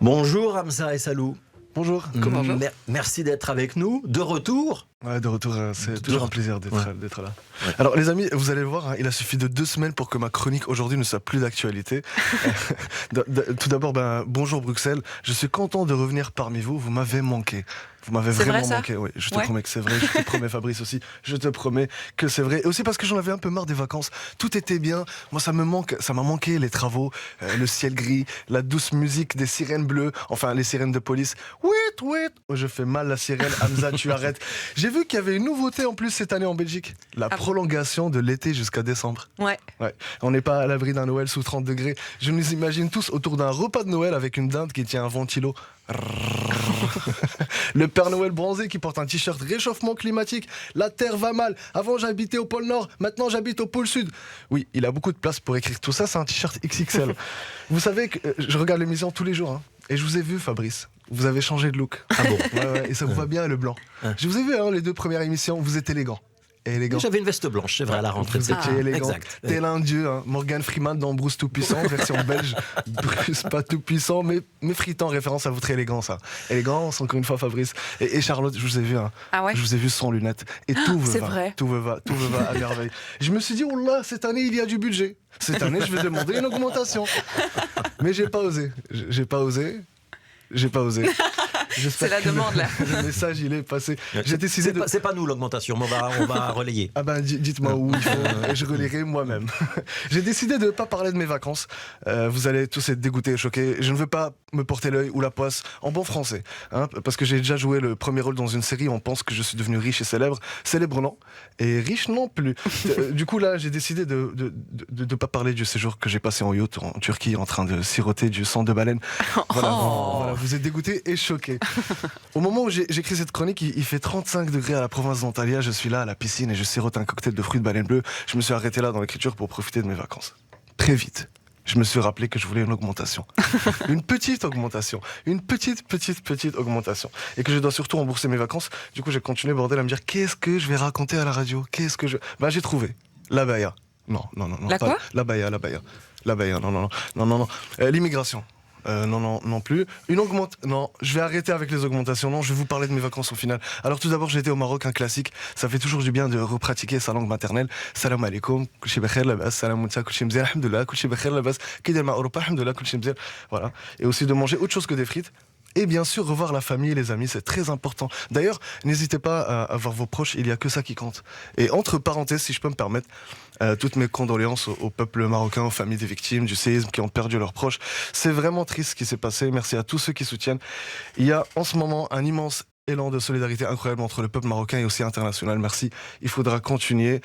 Bonjour Hamza et Salou. Bonjour. Merci d'être avec nous. De retour. Ouais, de retour, c'est toujours un plaisir d'être là. Ouais. Alors les amis, vous allez le voir, il a suffi de 2 semaines pour que ma chronique aujourd'hui ne soit plus d'actualité. Tout d'abord, bonjour Bruxelles, je suis content de revenir parmi vous, vous m'avez manqué. Vous m'avez vraiment manqué, oui, je te promets que c'est vrai, je te promets Fabrice aussi, je te promets que c'est vrai. Et aussi parce que j'en avais un peu marre des vacances, tout était bien, moi ça m'a manqué les travaux, le ciel gris, la douce musique des sirènes bleues, enfin les sirènes de police. Je fais mal la sirène, Hamza tu arrêtes. J'ai vu qu'il y avait une nouveauté en plus cette année en Belgique, la prolongation de l'été jusqu'à décembre. Ouais. On n'est pas à l'abri d'un Noël sous 30 degrés. Je nous imagine tous autour d'un repas de Noël avec une dinde qui tient un ventilo. Le Père Noël bronzé qui porte un t-shirt réchauffement climatique. La Terre va mal. Avant j'habitais au pôle Nord, maintenant j'habite au pôle Sud. Oui, il a beaucoup de place pour écrire tout ça, c'est un t-shirt XXL. Vous savez que je regarde l'émission tous les jours, hein, et je vous ai vu Fabrice. Vous avez changé de look. Ah bon? Ouais, et ça vous va bien le blanc. Je vous ai vu les 2 premières émissions, vous êtes élégant. J'avais une veste blanche, c'est vrai, à la rentrée. Vous étiez élégant. Exact. Tel un dieu, hein. Morgan Freeman dans Bruce Tout-Puissant, version belge. Bruce pas tout-puissant, mais fritant, référence à votre élégance. Hein. Élégance, encore une fois, Fabrice. Et Charlotte, je vous ai vu. Hein. Ah ouais? Je vous ai vu sans lunettes. Et tout me va. Vrai. Tout me va à merveille. Je me suis dit, oh là, cette année, il y a du budget. Cette année, je vais demander une augmentation. Mais j'ai pas osé. C'est la demande là. Le message il est passé. J'ai décidé C'est pas nous l'augmentation, mais on va relayer. Ah ben dites-moi où il faut, je relayerai moi-même. J'ai décidé de ne pas parler de mes vacances. Vous allez tous être dégoûtés et choqués. Je ne veux pas me porter l'œil ou la poisse en bon français, hein, parce que j'ai déjà joué le premier rôle dans une série où on pense que je suis devenu riche et célèbre. Célèbre non, et riche non plus. Du coup là j'ai décidé de ne pas parler du séjour que j'ai passé en yacht en Turquie en train de siroter du sang de baleine. Voilà, vous êtes dégoûtés et choqués. Au moment où j'écris cette chronique, il fait 35 degrés à la province d'Antalya. Je suis là à la piscine et je sirote un cocktail de fruits de baleine bleue. Je me suis arrêté là dans l'écriture pour profiter de mes vacances. Très vite, je me suis rappelé que je voulais une augmentation. Une petite augmentation. Une petite augmentation. Et que je dois surtout rembourser mes vacances. Du coup, j'ai continué, bordel, à me dire qu'est-ce que je vais raconter à la radio? J'ai trouvé. La baya. Non. La quoi? La baya, non. L'immigration. Non plus. Non, je vais arrêter avec les augmentations. Non, je vais vous parler de mes vacances au final. Alors tout d'abord, j'ai été au Maroc, un classique. Ça fait toujours du bien de repratiquer sa langue maternelle. Salam alaikum, kulchi bkhair labas, salam moussa, kulchi mzien, alhamdoulilah, kulchi bkhair labas, kidel ma Europa, alhamdoulilah, kulchi mzien. Voilà. Et aussi de manger autre chose que des frites. Et bien sûr, revoir la famille et les amis, c'est très important. D'ailleurs, n'hésitez pas à voir vos proches, il n'y a que ça qui compte. Et entre parenthèses, si je peux me permettre, toutes mes condoléances au peuple marocain, aux familles des victimes du séisme qui ont perdu leurs proches. C'est vraiment triste ce qui s'est passé. Merci à tous ceux qui soutiennent. Il y a en ce moment un immense élan de solidarité incroyable entre le peuple marocain et aussi international. Merci. Il faudra continuer,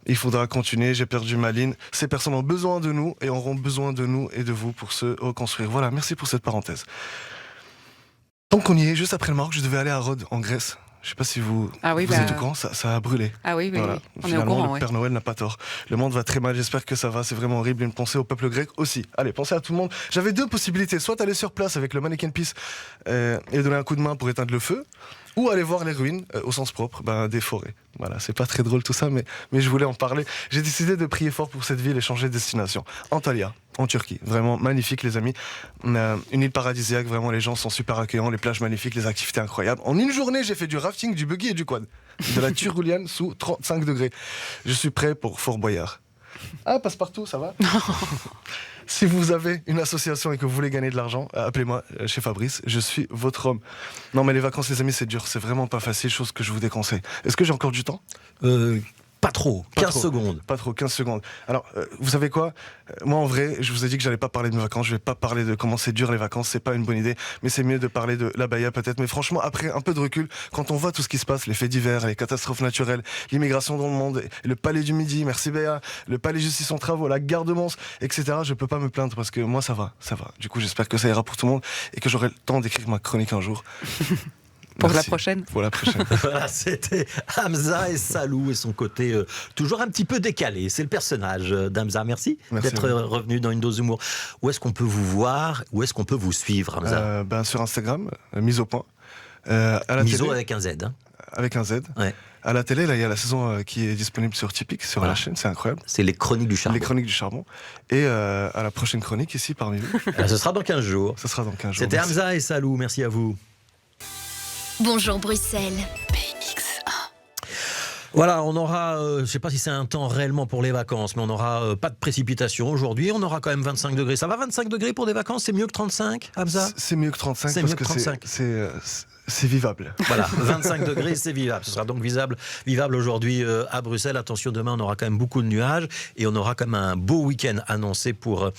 j'ai perdu ma ligne. Ces personnes ont besoin de nous et auront besoin de nous et de vous pour se reconstruire. Voilà, merci pour cette parenthèse. Tant qu'on y est, juste après le Maroc, je devais aller à Rhodes, en Grèce. Je sais pas si vous êtes au courant, ça a brûlé. Ah oui, voilà. On Finalement, est au courant. le Père Noël n'a pas tort. Le monde va très mal, j'espère que ça va, c'est vraiment horrible. Une pensée au peuple grec aussi. Allez, pensez à tout le monde. J'avais 2 possibilités, soit aller sur place avec le Mannequin Peace et donner un coup de main pour éteindre le feu, ou aller voir les ruines, au sens propre, des forêts. Voilà, c'est pas très drôle tout ça, mais je voulais en parler. J'ai décidé de prier fort pour cette ville et changer de destination. Antalya, en Turquie, vraiment magnifique les amis. Une île paradisiaque, vraiment les gens sont super accueillants, les plages magnifiques, les activités incroyables. En une journée, j'ai fait du rafting, du buggy et du quad. De la Turuliane sous 35 degrés. Je suis prêt pour Fort Boyard. Ah, Passepartout, ça va? Si vous avez une association et que vous voulez gagner de l'argent, appelez-moi chez Fabrice, je suis votre homme. Non mais les vacances les amis c'est dur, c'est vraiment pas facile, chose que je vous déconseille. Est-ce que j'ai encore du temps? Pas trop, 15 secondes. Pas trop, 15 secondes. Alors, vous savez quoi? Moi, en vrai, je vous ai dit que j'allais pas parler de mes vacances, je vais pas parler de comment c'est dur les vacances, c'est pas une bonne idée, mais c'est mieux de parler de la baya peut-être. Mais franchement, après un peu de recul, quand on voit tout ce qui se passe, les faits divers, les catastrophes naturelles, l'immigration dans le monde, le palais du Midi, merci Béa, le palais justice en travaux, la gare de Mons, etc., je peux pas me plaindre parce que moi, ça va. Du coup, j'espère que ça ira pour tout le monde et que j'aurai le temps d'écrire ma chronique un jour. Pour Merci. la prochaine. Pour la prochaine. Voilà, c'était Hamza et Salou et son côté toujours un petit peu décalé. C'est le personnage d'Hamza. Merci d'être revenu dans une dose d'humour. Où est-ce qu'on peut vous voir? Où est-ce qu'on peut vous suivre, Hamza? Sur Instagram, mise au point. Miso avec un Z. Hein. avec un Z. Ouais. À la télé, là, il y a la saison qui est disponible sur Tipeee, sur la chaîne, c'est incroyable. C'est les Chroniques du Charbon. Les Chroniques du Charbon. Et à la prochaine chronique, ici, parmi vous. Ce sera dans 15 jours. Ce sera dans 15 jours. C'était Hamza et Salou, merci à vous. Bonjour Bruxelles. Voilà, on aura, je ne sais pas si c'est un temps réellement pour les vacances, mais on n'aura pas de précipitation aujourd'hui. On aura quand même 25 degrés. Ça va 25 degrés pour des vacances? C'est mieux que 35, Hamza? C'est mieux que 35 C'est parce mieux que que 35. c'est vivable. Voilà, 25 degrés, c'est vivable. Ce sera donc vivable aujourd'hui à Bruxelles. Attention, demain, on aura quand même beaucoup de nuages et on aura quand même un beau week-end annoncé pour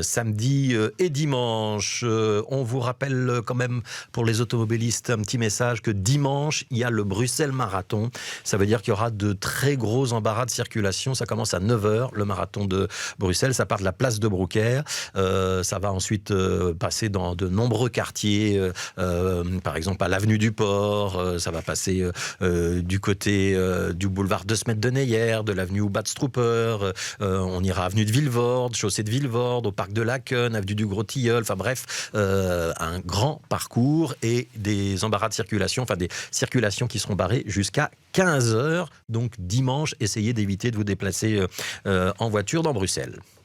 samedi et dimanche. On vous rappelle quand même, pour les automobilistes, un petit message que dimanche, il y a le Bruxelles Marathon. Ça veut dire qu'il y aura de très gros embarras de circulation. Ça commence à 9h, le marathon de Bruxelles. Ça part de la place de Brouckère. Ça va ensuite passer dans de nombreux quartiers, par exemple à l'avenue du Port, ça va passer du côté du boulevard de Smet de Neyer, de l'avenue Oubatstrooper, on ira avenue de Vilvoorde, chaussée de Vilvoorde, au parc de Laken, avenue du Gros Tilleul, enfin bref, un grand parcours et des embarras de circulation, enfin des circulations qui seront barrées jusqu'à 15h. Donc dimanche, essayez d'éviter de vous déplacer en voiture dans Bruxelles.